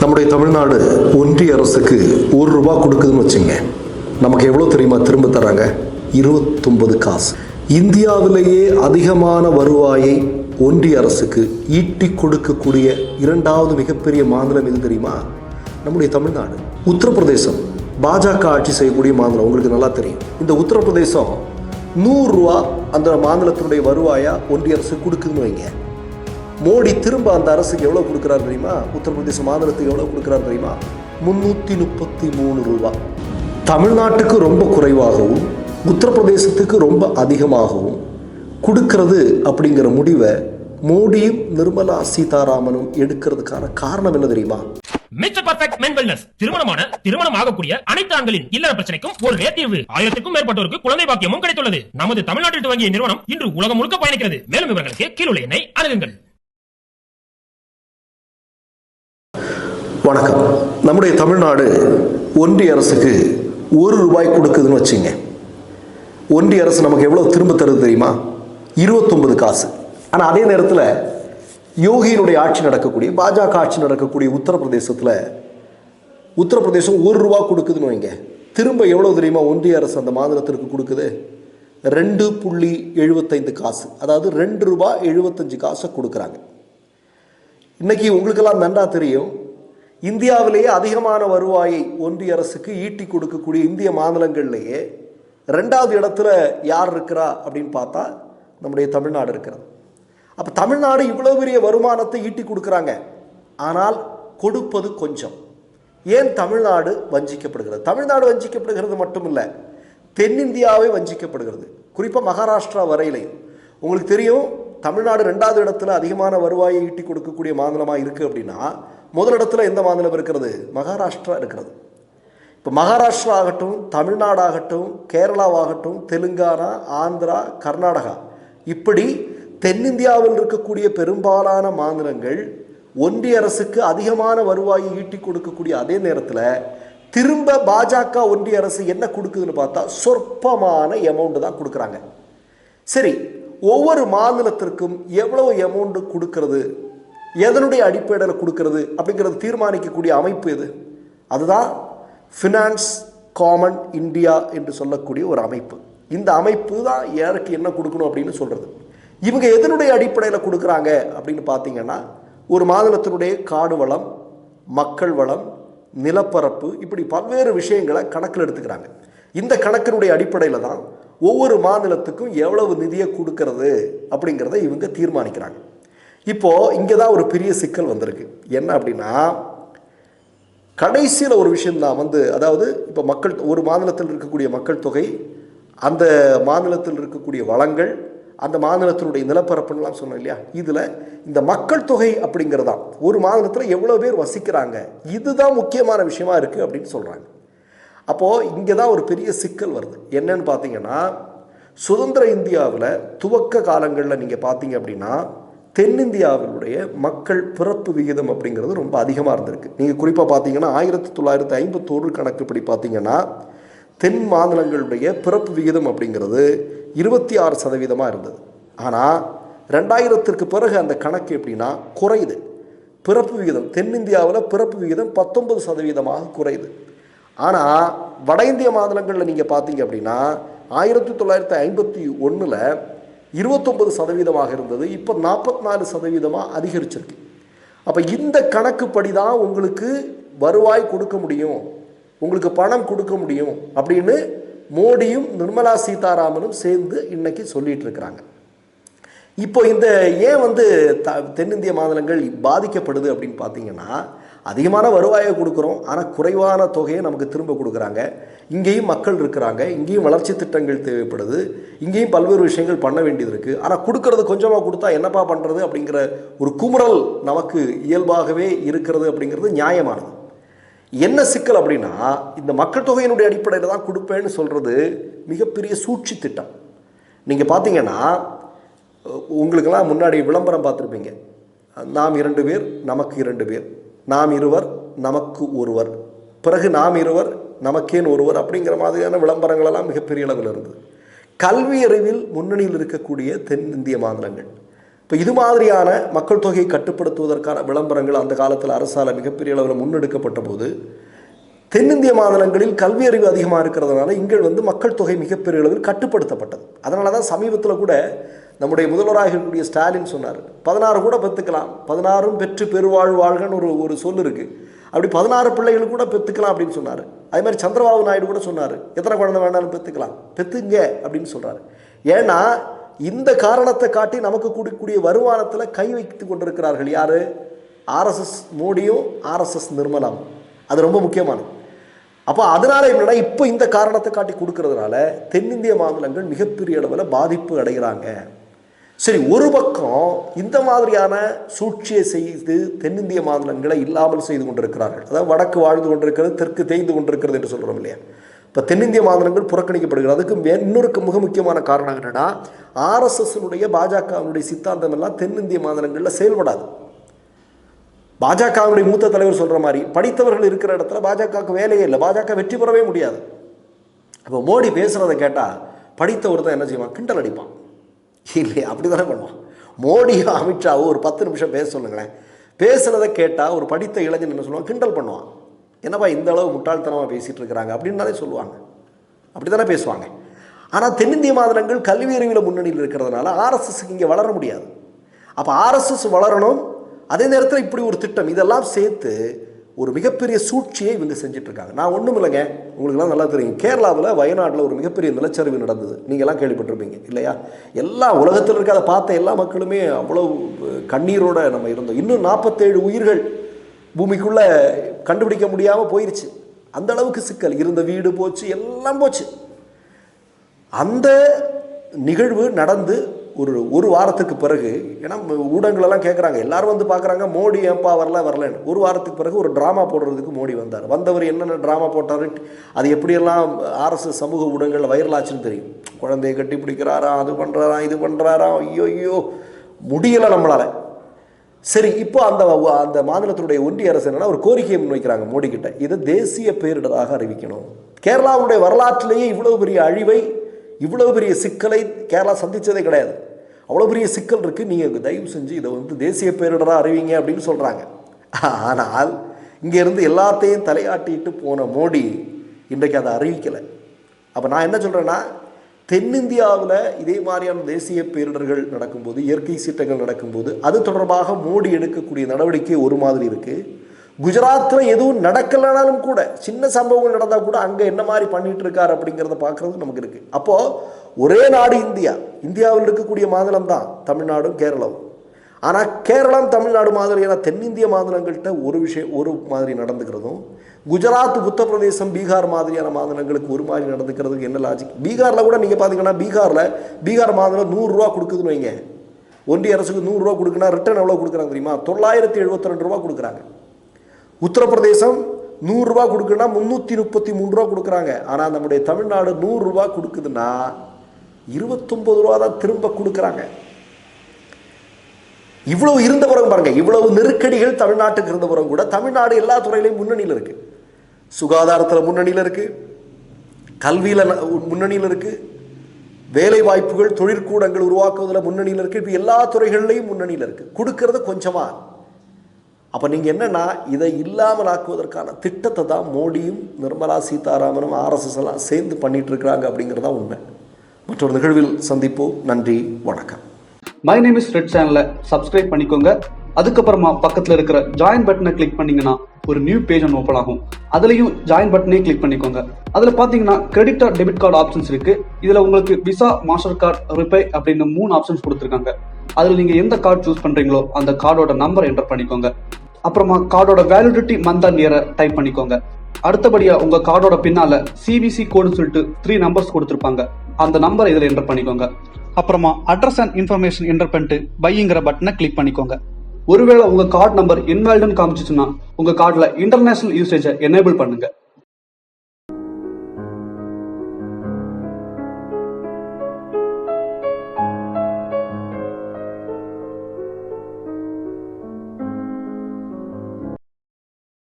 நம்முடைய தமிழ்நாடு ஒன்றிய அரசுக்கு ₹1 கொடுக்குதுன்னு வச்சுங்க, நமக்கு எவ்வளோ தெரியுமா திரும்ப தராங்க? 29 காசு. இந்தியாவிலேயே அதிகமான வருவாயை ஒன்றிய அரசுக்கு ஈட்டி கொடுக்கக்கூடிய இரண்டாவது மிகப்பெரிய மாநிலம் எது தெரியுமா? நம்முடைய தமிழ்நாடு. உத்தரப்பிரதேசம் பாஜக ஆட்சி செய்யக்கூடிய மாநிலம், உங்களுக்கு நல்லா தெரியும். இந்த உத்தரப்பிரதேசம் ₹100 அந்த மாநிலத்தினுடைய வருவாயா ஒன்றிய அரசு கொடுக்குதுன்னு வைங்க. மோடி திரும்ப அந்த அரசுக்கு எவ்வளோ கொடுக்குறாரு தெரியுமா? உத்தரப்பிரதேச மாநிலத்துக்கு எவ்வளோ கொடுக்குறாரு தெரியுமா? ₹333. தமிழ்நாட்டுக்கு ரொம்ப குறைவாகவும் உத்தரப்பிரதேசத்துக்கு ரொம்ப அதிகமாகவும் கொடுக்கறது அப்படிங்கிற முடிவை மோடியும் நிர்மலா சீதாராமனும் எடுக்கிறதுக்கான காரணம் என்ன தெரியுமா? மிஸ்டர் பர்ஃபெக்ட் மென் வெல்னஸ். திருமணம் ஆகக்கூடிய அனைத்து ஆண்களின் இல்லற பிரச்சனைக்கும் ஒரே தீர்வு. 1000க்கும் மேற்பட்டோருக்கு குழந்தை பாக்கியமும் கிடைத்துள்ளது. நமது தமிழ்நாட்டில் துவங்கிய நிறுவனம் இன்று உலகம் முழுக்க பயணிக்கிறது. மேலும் விவரங்களுக்கு கீழுள்ள எண்ணை அணுகுங்கள். வணக்கம். நம்முடைய தமிழ்நாடு ஒன்றிய அரசுக்கு ₹1 கொடுக்குதுன்னு வச்சுங்க. ஒன்றிய அரசு நமக்கு எவ்வளோ திரும்ப தருது தெரியுமா? 29 காசு. ஆனால் அதே நேரத்தில் யோகியினுடைய ஆட்சி நடக்கக்கூடிய, பாஜக ஆட்சி நடக்கக்கூடிய உத்தரப்பிரதேசம் ₹1 கொடுக்குதுன்னு வைங்க. திரும்ப எவ்வளோ தெரியுமா ஒன்றிய அரசு அந்த மாநிலத்திற்கு கொடுக்குது? 2.75 காசு. அதாவது ₹2.75 கொடுக்குறாங்க. இன்னைக்கு உங்களுக்கெல்லாம் நன்றா தெரியும், இந்தியாவிலேயே அதிகமான வருவாயை ஒன்றிய அரசுக்கு ஈட்டி கொடுக்கக்கூடிய இந்திய மாநிலங்கள்லேயே 2வது இடத்துல யார் இருக்கிறா அப்படின்னு பார்த்தா நம்முடைய தமிழ்நாடு இருக்கிறது. அப்போ தமிழ்நாடு இவ்வளோ பெரிய வருமானத்தை ஈட்டி கொடுக்குறாங்க, ஆனால் கொடுப்பது கொஞ்சம். ஏன் தமிழ்நாடு வஞ்சிக்கப்படுகிறது? தமிழ்நாடு வஞ்சிக்கப்படுகிறது மட்டும் இல்லை, தென்னிந்தியாவே வஞ்சிக்கப்படுகிறது. குறிப்பாக மகாராஷ்டிரா வரையிலையும் உங்களுக்கு தெரியும், தமிழ்நாடு 2வது இடத்துல அதிகமான வருவாயை ஈட்டி கொடுக்கக்கூடிய மாநிலமாக இருக்குது அப்படின்னா முதலிடத்தில் எந்த மாநிலம் இருக்கிறது? மகாராஷ்டிரா இருக்கிறது. இப்போ மகாராஷ்டிரா ஆகட்டும், தமிழ்நாடாகட்டும், கேரளாவாகட்டும், தெலுங்கானா, ஆந்திரா, கர்நாடகா, இப்படி தென்னிந்தியாவில் இருக்கக்கூடிய பெரும்பாலான மாநிலங்கள் ஒன்றிய அரசுக்கு அதிகமான வருவாயை ஈட்டி கொடுக்கக்கூடிய அதே நேரத்தில் திரும்ப பாஜக ஒன்றிய அரசு என்ன கொடுக்குதுன்னு பார்த்தா சொற்பமான எமௌண்ட் தான் கொடுக்குறாங்க. சரி, ஒவ்வொரு மாநிலத்திற்கும் எவ்வளவு எமௌண்ட் கொடுக்கறது, எதனுடைய அடிப்படையில் கொடுக்கறது அப்படிங்கிறது தீர்மானிக்கக்கூடிய அமைப்பு எது? அதுதான் ஃபினான்ஸ் காமன் இந்தியா என்று சொல்லக்கூடிய ஒரு அமைப்பு. இந்த அமைப்பு தான் யாருக்கு என்ன கொடுக்கணும் அப்படின்னு சொல்கிறது. இவங்க எதனுடைய அடிப்படையில் கொடுக்குறாங்க அப்படின்னு பார்த்தீங்கன்னா, ஒரு மாநிலத்தினுடைய காடு வளம், மக்கள் வளம், நிலப்பரப்பு, இப்படி பல்வேறு விஷயங்களை கணக்கில் எடுத்துக்கிறாங்க. இந்த கணக்கினுடைய அடிப்படையில் தான் ஒவ்வொரு மாநிலத்துக்கும் எவ்வளவு நிதியை கொடுக்கறது அப்படிங்கிறத இவங்க தீர்மானிக்கிறாங்க. இப்போது இங்கே தான் ஒரு பெரிய சிக்கல் வந்திருக்கு. என்ன அப்படின்னா, கடைசியில் ஒரு விஷயம் தான் அதாவது இப்போ மக்கள், ஒரு மாநிலத்தில் இருக்கக்கூடிய மக்கள் தொகை, அந்த மாநிலத்தில் இருக்கக்கூடிய வளங்கள், அந்த மாநிலத்தினுடைய நிலப்பரப்புலாம் சொன்னோம் இல்லையா, இதில் இந்த மக்கள் தொகை அப்படிங்கிறதான் ஒரு மாநிலத்தில் எவ்வளோ பேர் வசிக்கிறாங்க, இதுதான் முக்கியமான விஷயமா இருக்குது அப்படின்னு சொல்கிறாங்க. அப்போது இங்கே தான் ஒரு பெரிய சிக்கல் வருது. என்னன்னு பார்த்தீங்கன்னா, சுதந்திர இந்தியாவில் துவக்க காலங்களில் நீங்கள் பார்த்தீங்க அப்படின்னா தென்னிந்தியாவினுடைய மக்கள் பிறப்பு விகிதம் அப்படிங்கிறது ரொம்ப அதிகமாக இருந்திருக்கு. நீங்கள் குறிப்பாக பார்த்தீங்கன்னா 1951 கணக்குப்படி பார்த்தீங்கன்னா தென் மாநிலங்களுடைய பிறப்பு விகிதம் அப்படிங்கிறது 26% இருந்தது. ஆனால் 2000ற்கு பிறகு அந்த கணக்கு எப்படின்னா குறையுது. பிறப்பு விகிதம் தென்னிந்தியாவில் பிறப்பு விகிதம் 19% குறையுது. ஆனால் வட இந்திய மாநிலங்களில் நீங்கள் பார்த்தீங்க அப்படின்னா 1951 29% இருந்தது, இப்போ 44% அதிகரிச்சிருக்கு. அப்போ இந்த கணக்குப்படி தான் உங்களுக்கு வருவாய் கொடுக்க முடியும், உங்களுக்கு பணம் கொடுக்க முடியும் அப்படின்னு மோடியும் நிர்மலா சீதாராமனும் சேர்ந்து இன்னைக்கு சொல்லிட்டு இருக்கிறாங்க. இப்போ இந்த ஏன் தென்னிந்திய மாநிலங்கள் பாதிக்கப்படுது அப்படின்னு பார்த்தீங்கன்னா, அதிகமான வருவாயை கொடுக்குறோம், ஆனால் குறைவான தொகையை நமக்கு திரும்ப கொடுக்குறாங்க. இங்கேயும் மக்கள் இருக்கிறாங்க, இங்கேயும் வளர்ச்சி திட்டங்கள் தேவைப்படுது, இங்கேயும் பல்வேறு விஷயங்கள் பண்ண வேண்டியது இருக்குது. ஆனால் கொடுக்கறது கொஞ்சமாக கொடுத்தா என்னப்பா பண்ணுறது அப்படிங்கிற ஒரு குமுறல் நமக்கு இயல்பாகவே இருக்கிறது. அப்படிங்கிறது நியாயமானது. என்ன சிக்கல் அப்படின்னா, இந்த மக்கள் தொகையினுடைய அடிப்படையில் தான் கொடுப்பேன்னு சொல்கிறது மிகப்பெரிய சூழ்ச்சி திட்டம். நீங்கள் பார்த்தீங்கன்னா, உங்களுக்கெல்லாம் முன்னாடி விளம்பரம் பார்த்துருப்பீங்க, நாம் 2 பேர் நமக்கு 2 பேர், நாம் 2 நமக்கு 1, பிறகு நாம் 2 நமக்கேன் 1 அப்படிங்கிற மாதிரியான விளம்பரங்களெல்லாம் மிகப்பெரிய அளவில் இருந்தது. கல்வி அறிவில் முன்னணியில் இருக்கக்கூடிய தென்னிந்திய மாநிலங்கள், இப்போ இப்போ இது மாதிரியான மக்கள் தொகையை கட்டுப்படுத்துவதற்கான விளம்பரங்கள் அந்த காலத்தில் அரசால் மிகப்பெரிய அளவில் முன்னெடுக்கப்பட்ட போது தென்னிந்திய மாநிலங்களில் கல்வி அறிவு அதிகமாக இருக்கிறதுனால இங்கே மக்கள் தொகை மிகப்பெரிய அளவில் கட்டுப்படுத்தப்பட்டது. அதனால தான் சமீபத்தில் கூட நம்முடைய முதல்வராக இருக்கக்கூடிய ஸ்டாலின் சொன்னார், 16 கூட பெற்றுக்கலாம், 16 பெற்று பெருவாழ் வாழ்கன்னு ஒரு சொல் இருக்குது, அப்படி 16 பிள்ளைகள் கூட பெற்றுக்கலாம் அப்படின்னு சொன்னார். அதே மாதிரி சந்திரபாபு நாயுடு கூட சொன்னார், எத்தனை குழந்தை வேணாலும் பெற்றுக்கலாம், பெற்றுங்க அப்படின்னு சொல்கிறாரு. ஏன்னா இந்த காரணத்தை காட்டி நமக்கு கூடிய வருமானத்தில் கை வைத்து கொண்டிருக்கிறார்கள். யார்? ஆர்எஸ்எஸ் மோடியும் ஆர்எஸ்எஸ் நிர்மலாவும். அது ரொம்ப முக்கியமானது. அப்போ அதனால் என்னன்னா இப்போ இந்த காரணத்தை காட்டி கொடுக்கறதுனால தென்னிந்திய மாநிலங்கள் மிகப்பெரிய அளவில் பாதிப்பு அடைகிறாங்க. சரி, ஒரு பக்கம் இந்த மாதிரியான சூழ்ச்சியை செய்து தென்னிந்திய மாநிலங்களை இல்லாமல் செய்து கொண்டிருக்கிறார்கள். அதாவது வடக்கு வாழ்ந்து கொண்டிருக்கிறது, தெற்கு தேய்ந்து கொண்டிருக்கிறது என்று சொல்கிறோம் இல்லையா? இப்போ தென்னிந்திய மாநிலங்கள் புறக்கணிக்கப்படுகிறது. அதுக்கு இன்னொரு மிக முக்கியமான காரணம் என்னென்னா, ஆர்எஸ்எஸ்னுடைய பாஜகவினுடைய சித்தாந்தம் எல்லாம் தென்னிந்திய மாநிலங்களில் செயல்படாது. பாஜகவுடைய மூத்த தலைவர் சொல்கிற மாதிரி படித்தவர்கள் இருக்கிற இடத்துல பாஜகவுக்கு வேலையே இல்லை, பாஜக வெற்றி பெறவே முடியாது. அப்போ மோடி பேசுகிறத கேட்டால் படித்தவர் தான் என்ன செய்வான்? கிண்டல் அடிப்பான் இல்லையா? அப்படி தானே பண்ணுவான். மோடியோ அமித்ஷாவோ ஒரு 10 நிமிஷம் பேச சொல்லுங்களேன், பேசுகிறத கேட்டால் ஒரு படித்த இளைஞன் என்ன சொல்லுவான்? கிண்டல் பண்ணுவான். என்னப்பா இந்த அளவு முட்டாள்தனமாக பேசிகிட்டு இருக்கிறாங்க அப்படின்னு தானே சொல்லுவாங்க, அப்படி தானே பேசுவாங்க. ஆனால் தென்னிந்திய மாநிலங்கள் கல்வி அறிவில் முன்னணியில் இருக்கிறதுனால ஆர்எஸ்எஸ்க்கு இங்கே வளர முடியாது. அப்போ ஆர்எஸ்எஸ் வளரணும், அதே நேரத்தில் இப்படி ஒரு திட்டம், இதெல்லாம் சேர்த்து ஒரு மிகப்பெரிய சூழ்ச்சியை இவங்க செஞ்சிட்ருக்காங்க. நான் ஒன்றும் இல்லைங்க, உங்களுக்குலாம் நல்லா தெரியும், கேரளாவில் வயநாட்டில் ஒரு மிகப்பெரிய நிலச்சரிவு நடந்தது, நீங்கள்லாம் கேள்விப்பட்டிருப்பீங்க இல்லையா? எல்லா உலகத்தில் இருக்க அதை பார்த்த எல்லா மக்களுமே அவ்வளோ கண்ணீரோடு நம்ம இருந்தோம். இன்னும் 47 உயிர்கள் பூமிக்குள்ளே கண்டுபிடிக்க முடியாமல் போயிடுச்சு. அந்த அளவுக்கு சிக்கல், இருந்த வீடு போச்சு, எல்லாம் போச்சு. அந்த நிகழ்வு நடந்து ஒரு வாரத்துக்கு பிறகு, ஏன்னா ஊடகங்களெல்லாம் கேட்குறாங்க, எல்லாரும் வந்து பார்க்குறாங்க மோடி ஏன்பா வரலன்னு. ஒரு வாரத்துக்கு பிறகு ஒரு ட்ராமா போடுறதுக்கு மோடி வந்தார். வந்தவர் என்னென்ன ட்ராமா போட்டார், அது எப்படியெல்லாம் ஆர்எஸ்எஸ் சமூக ஊடகங்களில் வைரல் ஆச்சுன்னு தெரியும். குழந்தையை கட்டி பிடிக்கிறாராம், அது பண்ணுறாராம், இது பண்ணுறாராம், ஐயோ முடியலை நம்மளால். சரி, இப்போ அந்த மாநிலத்தினுடைய ஒன்றிய அரசு என்னன்னா ஒரு கோரிக்கையை முன்வைக்கிறாங்க மோடி கிட்ட, இதை தேசிய பேரிடராக அறிவிக்கணும். கேரளாவுடைய வரலாற்றிலேயே இவ்வளவு பெரிய அழிவை, இவ்வளவு பெரிய சிக்கலை கேரளா சந்தித்ததே கிடையாது. அவ்வளோ பெரிய சிக்கல் இருக்குது, நீங்கள் தயவு செஞ்சு இதை தேசிய பேரிடராக அறிவிங்க அப்படின்னு சொல்கிறாங்க. ஆனால் இங்கேருந்து எல்லாத்தையும் தலையாட்டிட்டு போன மோடி இன்றைக்கு அதை அறிவிக்கலை. அப்போ நான் என்ன சொல்கிறேன்னா, தென்னிந்தியாவில் இதே மாதிரியான தேசிய பேரிடர்கள் நடக்கும்போது, இயற்கை சீற்றங்கள் நடக்கும்போது அது தொடர்பாக மோடி எடுக்கக்கூடிய நடவடிக்கை ஒரு மாதிரி இருக்குது. குஜராத்தில் எதுவும் நடக்கலைனாலும் கூட, சின்ன சம்பவங்கள் நடந்தால் கூட அங்கே என்ன மாதிரி பண்ணிகிட்டு இருக்கார் அப்படிங்கிறத பார்க்குறது நமக்கு இருக்குது. அப்போது ஒரே நாடு இந்தியாவில் இருக்கக்கூடிய மாநிலம் தான் தமிழ்நாடும் கேரளாவும். ஆனால் கேரளம் தமிழ்நாடு மாதிரியான தென்னிந்திய மாநிலங்கள்கிட்ட ஒரு மாதிரி நடந்துக்கிறதும், குஜராத் உத்தரப்பிரதேசம் பீகார் மாதிரியான மாநிலங்களுக்கு ஒரு மாதிரி நடந்துக்கிறதுக்கு என்ன லாஜிக்? பீகாரில் கூட நீங்கள் பார்த்தீங்கன்னா, பீகார் மாநிலம் 100 ரூபா கொடுக்குதுன்னு வைங்க, ஒன்றிய அரசுக்கு 100 ரூபா கொடுக்குன்னா ரிட்டர்ன் எவ்வளோ கொடுக்குறாங்க தெரியுமா? 972 ரூபா கொடுக்குறாங்க. உத்தரப்பிரதேசம் 100 ரூபா கொடுக்குன்னா 333 ரூபா கொடுக்குறாங்க. ஆனால் நம்முடைய தமிழ்நாடு 100 ரூபா கொடுக்குதுன்னா 29 ரூபா தான் திரும்ப கொடுக்குறாங்க. இவ்வளவு இருந்த பிறகு பாருங்க, இவ்வளவு நெருக்கடிகள் தமிழ்நாட்டுக்கு இருந்த பிறகு கூட தமிழ்நாடு எல்லா துறையிலையும் முன்னணியில் இருக்கு. சுகாதாரத்தில் முன்னணியில் இருக்கு, கல்வியில் முன்னணியில் இருக்கு, வேலை வாய்ப்புகள் தொழிற்கூடங்கள் உருவாக்குவதில் முன்னணியில் இருக்கு, இப்போ எல்லா துறைகள்லையும் முன்னணியில் இருக்கு. கொடுக்கறது கொஞ்சமா. அப்போ நீங்கள் என்னன்னா, இதை இல்லாமல் ஆக்குவதற்கான திட்டத்தை தான் மோடியும் நிர்மலா சீதாராமனும் ஆர்எஸ்எஸ் எல்லாம் சேர்ந்து பண்ணிட்டு இருக்கிறாங்க அப்படிங்கிறதா உண்மை. மற்றொரு நிகழ்வில் சந்திப்போம். நன்றி, வணக்கம். மை நேம் இஸ் ரெட் சேனலை சப்ஸ்கிரைப் பண்ணிக்கோங்க. அதுக்கப்புறமா பக்கத்தில் இருக்கிற ஜாயின் பட்டனை கிளிக் பண்ணீங்கன்னா ஒரு நியூ பேஜ் ஒன்று ஓப்பன் ஆகும். அதுலேயும் ஜாயின் பட்டனே கிளிக் பண்ணிக்கோங்க. அதில் பார்த்தீங்கன்னா credit R debit card options இருக்கு. இதில் உங்களுக்கு விசா, மாஸ்டர் கார்டு, ரிப்பே அப்படின்னு 3 ஆப்ஷன்ஸ் கொடுத்துருக்காங்க. அதில் நீங்கள் எந்த கார்டு சூஸ் பண்ணுறீங்களோ அந்த கார்டோட நம்பர் என்டர் பண்ணிக்கோங்க. அப்புறமா கார்டோட வேலிடிட்டி மந்த் அண்ட் இயரை டைப் பண்ணிக்கோங்க. அடுத்தபடியா உங்க கார்டோட பின்னால சிவிசி கோடுன்னு சொல்லிட்டு 3 நம்பர்ஸ் கொடுத்துருப்பாங்க. அந்த நம்பரை இதில் என்டர் பண்ணிக்கோங்க. அப்புறமா அட்ரஸ் அண்ட் இன்ஃபர்மேஷன் என்டர் பண்ணிட்டு பைங்கிற பட்டனை கிளிக் பண்ணிக்கோங்க. ஒருவேளை உங்க கார்டு நம்பர் இன்வாலிட்னு காமிச்சிச்சுன்னா உங்க கார்டுல இன்டர்நேஷனல் யூசேஜை எனேபிள் பண்ணுங்க.